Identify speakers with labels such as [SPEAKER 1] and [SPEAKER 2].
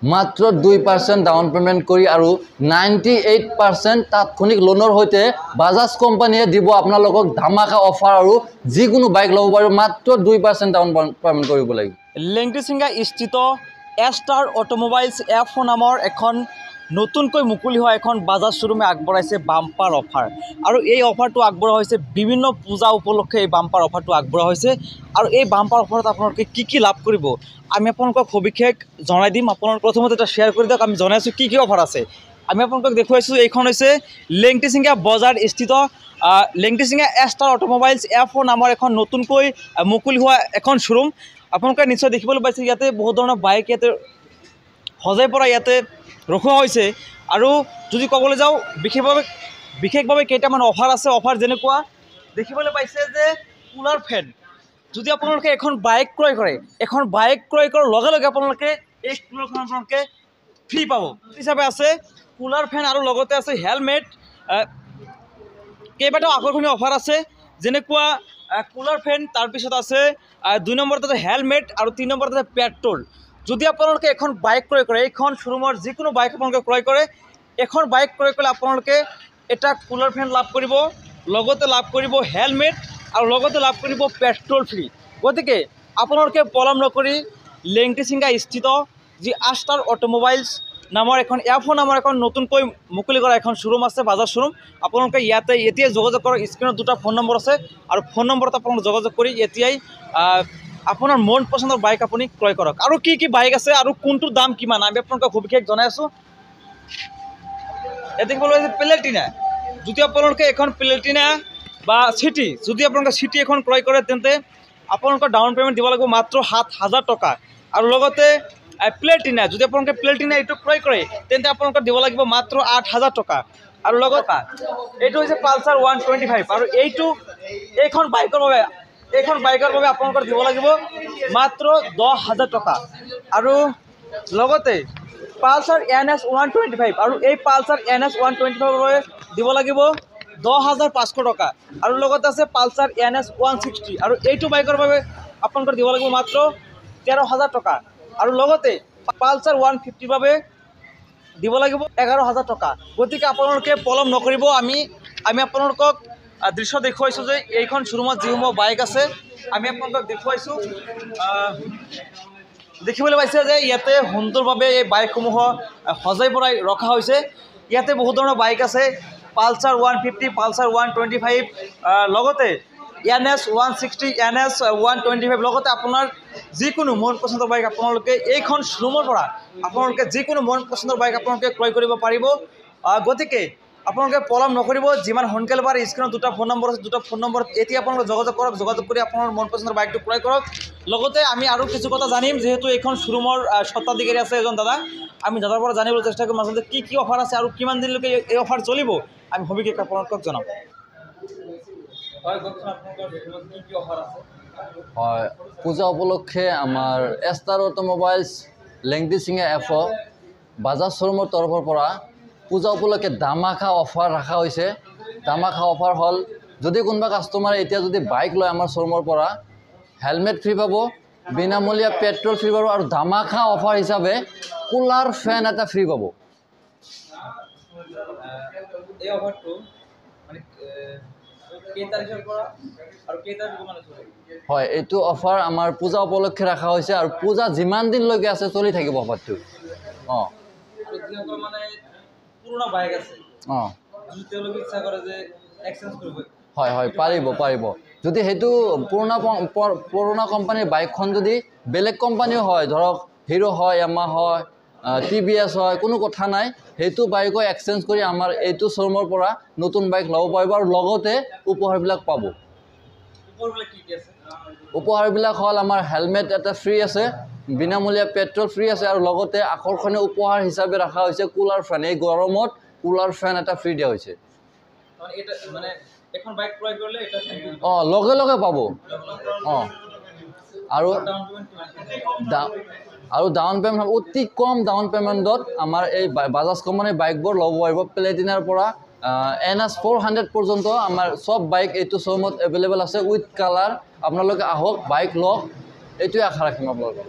[SPEAKER 1] মাত্ৰ 2% down payment কৰি আৰু 98% তাৎক্ষণিক লোনৰ হৈতে বাজাজ কোম্পানীয়ে দিব আপোনালোকক ধামাকা অফাৰ আৰু যিকোনো বাইক ল'ব পাৰিব মাত্ৰ 2% ডাউন পেমেন্ট কৰিব লাগিব
[SPEAKER 2] লেংটিচিঙ্গা স্থিত এষ্টাৰ অটোমোবাইলছ এফ নামৰ এখন নতুনকৈ মুকলি হোৱা এখন বাজাজ শ্বৰুমে আগবঢ়াইছে বাম্পাৰ অফাৰ আৰু এই অফাৰটো আগবঢ়োৱা হৈছে বিভিন্ন পূজা উপলক্ষে এই বাম্পাৰ অফাৰটো আগবঢ়োৱা হৈছে আৰু এই বাম্পাৰ অফাৰত আপোনালোকে কি লাভ কৰিব আমি আপোনালোকক সবিশেষ জনাই দিম আপোনালোক প্ৰথমতে এটা শ্বেয়াৰ কৰি দিয়ক আমি জনাইছোঁ কি অফাৰ আছে আমি আপোনালোকক দেখুৱাইছোঁ এইখন হৈছে লেংটিচিঙ্গা বজাৰ স্থিত লেংটিচিঙ্গা এষ্টাৰ অটোমোবাইলছ এফ নামৰ এখন নতুনকৈ মুকলি হোৱা এখন শ্বৰুম আপোনালোকে নিশ্চয় দেখিবলৈ পাইছে ইয়াতে বহুত ধৰণৰ বাইক ইয়াতে সজাই পৰা ইয়াতে ৰখোৱা হৈছে আৰু যদি ক'বলৈ যাওঁ বিশেষভাৱে কেইটামান অফাৰ আছে অফাৰ যেনেকুৱা দেখিবলৈ পাইছে যে কুলাৰ ফেন যদি আপোনালোকে এখন বাইক ক্ৰয় কৰে এখন বাইক ক্ৰয় কৰাৰ লগে লগে আপোনালোকে এই কুলাৰখন আপোনালোকে ফ্ৰী পাব হিচাপে আছে কুলাৰ ফেন আৰু লগতে আছে হেলমেট কেইবাটাও আকৰ্ষণীয় অফাৰ আছে যেনেকুৱা কুলাৰ ফেন তাৰপিছত আছে 2 নম্বৰত আছে হেলমেট আৰু 3 নম্বৰত আছে পেট্ৰল যদি আপোনালোকে এখন বাইক ক্ৰয় কৰে এইখন শ্বৰুমৰ যিকোনো বাইক আপোনালোকে ক্ৰয় কৰে এখন বাইক ক্ৰয় কৰিলে আপোনালোকে এটা কুলাৰ ফেন লাভ কৰিব লগতে লাভ কৰিব হেলমেট আৰু লগতে লাভ কৰিব পেট্ৰল ফ্ৰী গতিকে আপোনালোকে পলম নকৰি লেংটিচিঙ্গা স্থিত যি এষ্টাৰ অটোমোবাইলছ নামৰ এখন এফ নামৰ এখন নতুনকৈ মুকলি কৰা এখন শ্বৰুম আছে বাজাজ শ্বৰুম আপোনালোকে ইয়াতে এতিয়াই যোগাযোগ কৰক স্ক্ৰীনত দুটা ফোন নম্বৰ আছে আৰু ফোন নম্বৰত আপোনালোকে যোগাযোগ কৰি এতিয়াই আপোনাৰ মন পচন্দৰ বাইক আপুনি ক্ৰয় কৰক আৰু কি বাইক আছে আৰু কোনটোৰ দাম কিমান আমি আপোনালোকক সবিশেষ জনাই আছোঁ এতে কি বলা প্লেটিনা যদি আপোনালোকে এখন প্লেটিনা বা সিটি যদি আপোনালোকে সিটি এখন ক্ৰয় কৰে তেন্তে আপোনালোকৰ ডাউন পেমেন্ট দিব লাগিব মাত্ৰ 7,000 টকা আৰু লগতে প্লেটিনা যদি আপোনালোকে প্লেটিনা এইটো ক্ৰয় কৰে তেন্তে আপোনালোকক দিব লাগিব মাত্ৰ 8,000 টকা আৰু লগতে এইটো হৈছে পালসাৰ 125 আৰু এইখন বাইকৰ বাবে আপোনালোকৰ দিব লাগিব মাত্ৰ 10,000 টকা আৰু লগতে পালসাৰ NS 125 আৰু এই পালসাৰ NS 125 বাবে দিব লাগিব 10,500 টকা আৰু লগতে আছে পালসাৰ NS 160 আৰু এইটো বাইকৰ বাবে আপোনালোকৰ দিব লাগিব মাত্ৰ 13,000 টকা আৰু লগতে পালসাৰ 150 বাবে দিব লাগিব 11,000 টকা গতিকে আপোনালোকে পলম নকৰিব আমি আপোনালোকক দৃশ্য দেখুৱাইছোঁ যে এইখন শ্বৰুমত যিসমূহ বাইক আছে আমি আপোনালোকক দেখুৱাইছোঁ দেখিবলৈ পাইছে যে ইয়াতে সুন্দৰভাৱে এই বাইকসমূহ সজাই পৰাই ৰখা হৈছে ইয়াতে বহুত ধৰণৰ বাইক আছে পালসাৰ 150 পালসাৰ 125 লগতে NS 160 NS 125 লগতে আপোনাৰ যিকোনো মন পচন্দৰ বাইক আপোনালোকে এইখন শ্বৰুমৰ পৰা আপোনালোকে যিকোনো মন পচন্দৰ বাইক আপোনালোকে ক্ৰয় কৰিব পাৰিব গতিকে আপোনালোকে পলম নকৰিব যিমান সোনকালে পাৰে স্ক্ৰীনত দুটা ফোন নম্বৰ আছে দুটা ফোন নম্বৰত এতিয়া আপোনালোকে যোগাযোগ কৰক যোগাযোগ কৰি আপোনাৰ মন পচন্দৰ বাইকটো ক্ৰয় কৰক লগতে আমি আৰু কিছু কথা জানিম যেহেতু এইখন শ্বৰুমৰ স্বত্বাধিকাৰী আছে এজন দাদা আমি দাদাৰ পৰা জানিবলৈ চেষ্টা কৰিম আচলতে কি অফাৰ আছে আৰু কিমান দিনলৈকে এই অফাৰ চলিব আমি সবিশেষ আপোনালোকক জনাম
[SPEAKER 1] হয় পূজা উপলক্ষে আমাৰ এষ্টাৰ অটোমোবাইলছ লেংটিচিঙ্গা এফ বাজাজ শ্বৰুমৰ তৰফৰ পৰা পূজা উপলক্ষে ধামাকা অফাৰ ৰখা হৈছে ধামাকা অফাৰ হ'ল যদি কোনোবা কাষ্টমাৰে এতিয়া যদি বাইক লয় আমাৰ শ্বৰুমৰ পৰা হেলমেট ফ্ৰী পাব বিনামূলীয়া পেট্ৰল ফ্ৰী পাব আৰু ধামাকা অফাৰ হিচাপে কুলাৰ ফেন এটা ফ্ৰী পাব
[SPEAKER 2] এই অফাৰটো মানে কেই তাৰিখৰ পৰা আৰু কেই তাৰিখৰ মানে চলিব
[SPEAKER 1] হয় এইটো অফাৰ আমাৰ পূজা উপলক্ষে ৰখা হৈছে আৰু পূজা যিমান দিনলৈকে আছে চলি থাকিব অফাৰটো
[SPEAKER 2] আৰু যিসকল মানে পুৰণা বাইক আছে যদি তেওঁলোকে ইচ্ছা কৰে যে এক্সচেঞ্জ কৰিব
[SPEAKER 1] হয় পাৰিব যদি সেইটো পুৰণা কোম্পানীৰ বাইকখন যদি বেলেগ কোম্পানীও হয় ধৰক হিৰো হয় ইয়ামাহা হয় TVS হয় কোনো কথা নাই সেইটো বাইকো এক্সচেঞ্জ কৰি আমাৰ এইটো শ্বৰুমৰ পৰা নতুন বাইক ল'ব পাৰিব আৰু লগতে উপহাৰবিলাক পাব উপহাৰবিলাক হ'ল আমাৰ হেলমেট এটা ফ্ৰী আছে বিনামূলীয়া পেট্ৰল ফ্ৰী আছে আৰু লগতে আকৰ্ষণীয় উপহাৰ হিচাপে ৰখা হৈছে কুলাৰ ফেন এই গৰমত কুলাৰ ফেন এটা ফ্ৰী দিয়া হৈছে
[SPEAKER 2] মানে এখন বাইক ক্ৰয় কৰিলে এটা
[SPEAKER 1] লগে পাব আৰু ডাউন পেমেণ্ট অতি কম ডাউন পেমেণ্টত আমাৰ এই বাজাজ কোম্পানীৰ বাইকবোৰ ল'ব পাৰিব প্লেটিনাৰ পৰা NS 400 পৰ্যন্ত আমাৰ সব বাইক এইটো শ্বৰুমত এভেইলেবল আছে উইথ কালাৰ আপোনালোকে আহক বাইক লওক এইটোৱে আশা ৰাখিম আপোনালোকক